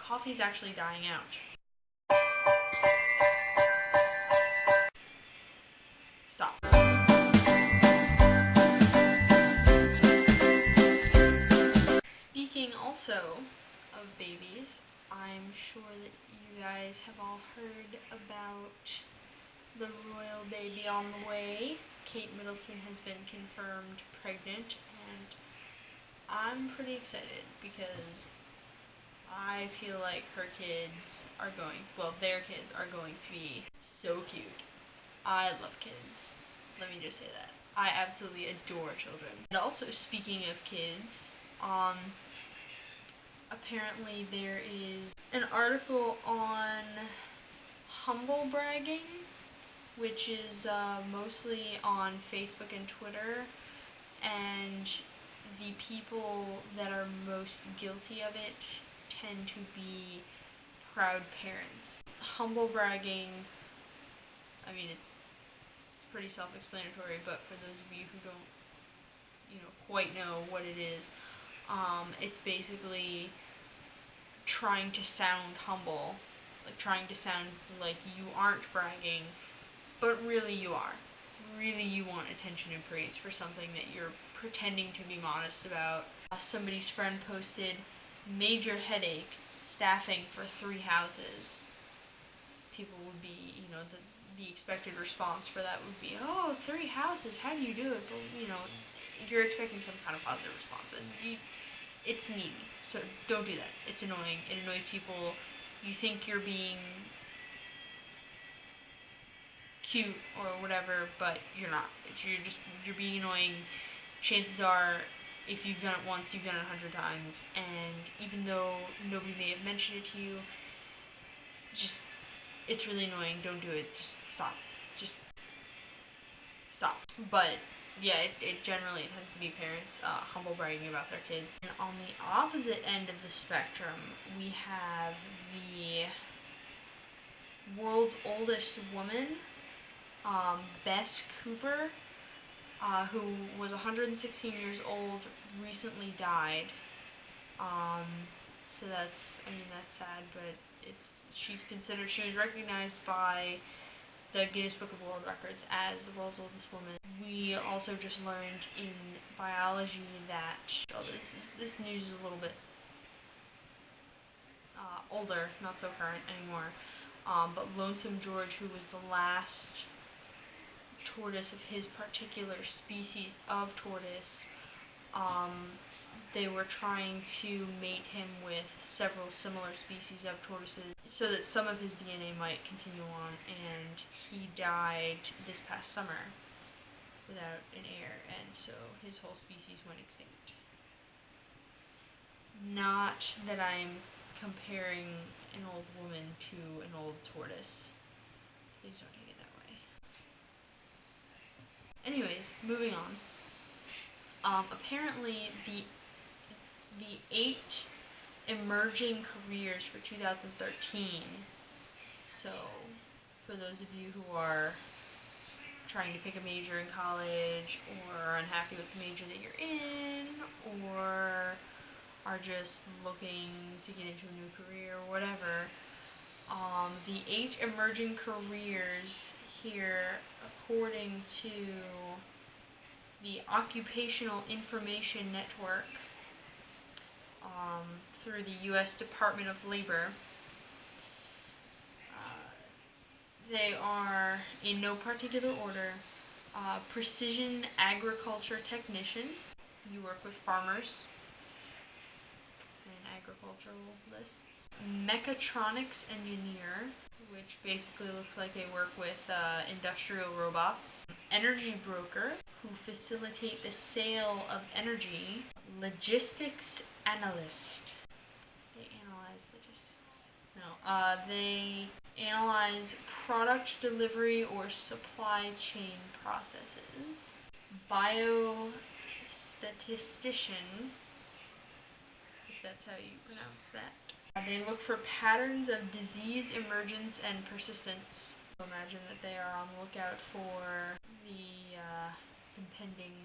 coffee's actually dying out. Stop. Speaking also of babies, I'm sure that you guys have all heard about the royal baby on the way. Kate Middleton has been confirmed pregnant, and I'm pretty excited because I feel like their kids are going to be so cute. I love kids. Let me just say that. I absolutely adore children. And also, speaking of kids, apparently there is an article on humble bragging, which is mostly on Facebook and Twitter, and the people that are most guilty of it tend to be proud parents. Humble bragging, I mean, it's pretty self-explanatory, but for those of you who don't, quite know what it is, it's basically trying to sound humble, like trying to sound like you aren't bragging, but really you are. Really you want attention and praise for something that you're pretending to be modest about. Somebody's friend posted, major headache, staffing for 3 houses. People would be, the expected response for that would be, oh, 3 houses, how do you do it? But, you're expecting some kind of positive response, and it's needy, so don't do that. It's annoying. It annoys people. You think you're being cute or whatever, but you're not. You're being annoying. Chances are, if you've done it once, you've done it 100 times, and even though nobody may have mentioned it to you, it's really annoying. Don't do it. Just stop. Just stop. But yeah, it generally tends to be parents humble bragging about their kids. And on the opposite end of the spectrum, we have the world's oldest woman, Bess Cooper, who was 116 years old, recently died. So that's sad, but she was recognized by the Guinness Book of World Records as the world's oldest woman. We also just learned in biology that, this news is a little bit older, not so current anymore, but Lonesome George, who was the last tortoise of his particular species of tortoise, they were trying to mate him with several similar species of tortoises so that some of his DNA might continue on, and he died this past summer without an heir, and so his whole species went extinct. Not that I'm comparing an old woman to an old tortoise. Please don't take it that way. Anyways, moving on. Apparently the 8 emerging careers for 2013. So, for those of you who are trying to pick a major in college, or are unhappy with the major that you're in, or are just looking to get into a new career or whatever, the 8 emerging careers here, according to the Occupational Information Network, through the U.S. Department of Labor. They are, in no particular order, precision agriculture technician. You work with farmers and agriculturalists. Mechatronics engineer, which basically looks like they work with industrial robots. Energy broker, who facilitate the sale of energy. Logistics analyst. They analyze logistics. No. They analyze product delivery or supply chain processes. Biostatistician, if that's how you pronounce that. They look for patterns of disease emergence and persistence. So imagine that they are on the lookout for the impending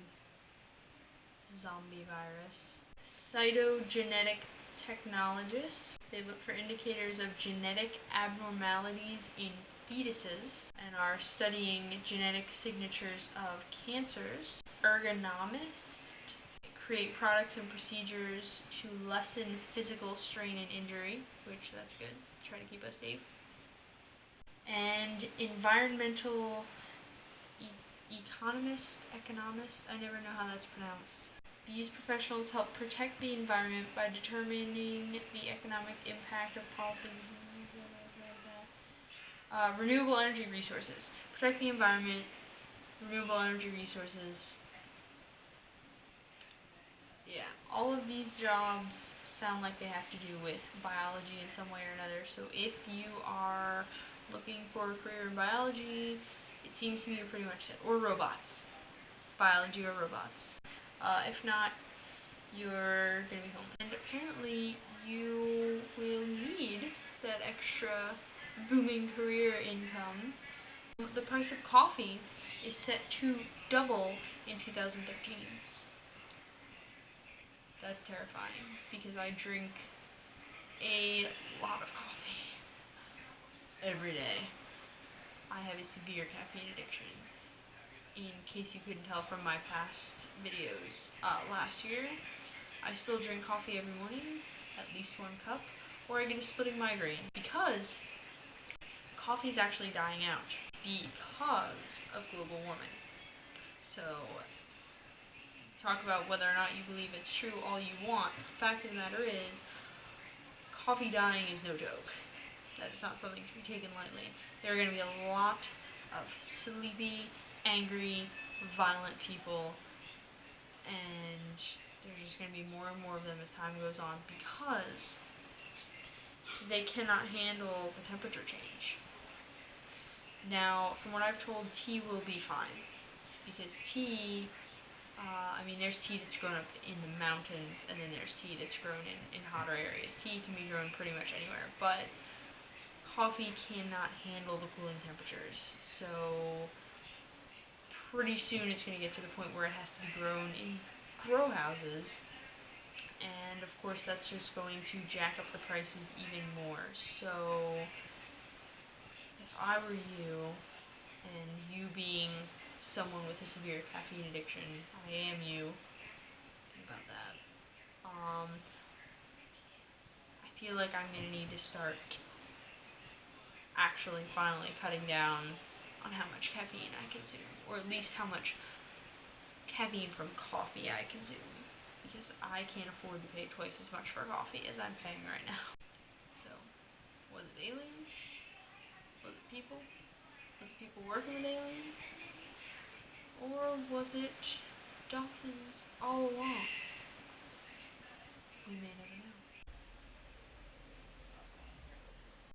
zombie virus. Cytogenetic technologist. They look for indicators of genetic abnormalities in fetuses and are studying genetic signatures of cancers. Ergonomists create products and procedures to lessen physical strain and injury, which that's good. Try to keep us safe. And environmental economists, I never know how that's pronounced. These professionals help protect the environment by determining the economic impact of policies. Renewable energy resources. Protect the environment, renewable energy resources. Yeah, all of these jobs sound like they have to do with biology in some way or another. So if you are looking for a career in biology, it seems to me you're pretty much set. Or robots. Biology or robots. If not, you're going to be home. And apparently you will need that extra booming career income. The price of coffee is set to double in 2013. That's terrifying because I drink a lot of coffee every day. I have a severe caffeine addiction. In case you couldn't tell from my past videos, last year I still drink coffee every morning, at least 1 cup, or I get a splitting migraine because coffee is actually dying out because of global warming. So talk about whether or not you believe it's true all you want. The fact of the matter is, coffee dying is no joke. That is not something to be taken lightly. There are going to be a lot of sleepy, angry, violent people, and there's just going to be more and more of them as time goes on because they cannot handle the temperature change. Now, from what I've told, tea will be fine, because tea, there's tea that's grown up in the mountains, and then there's tea that's grown in hotter areas. Tea can be grown pretty much anywhere, but coffee cannot handle the cooling temperatures. So pretty soon it's going to get to the point where it has to be grown in grow houses, and of course that's just going to jack up the prices even more. So if I were you, and you being someone with a severe caffeine addiction, I am you, think about that. I feel like I'm going to need to start actually finally cutting down on how much caffeine I consume, or at least how much caffeine from coffee I consume, because I can't afford to pay twice as much for coffee as I'm paying right now. So, was it aliens? Was it people? Was it people working with aliens? Or was it dolphins all along? We may never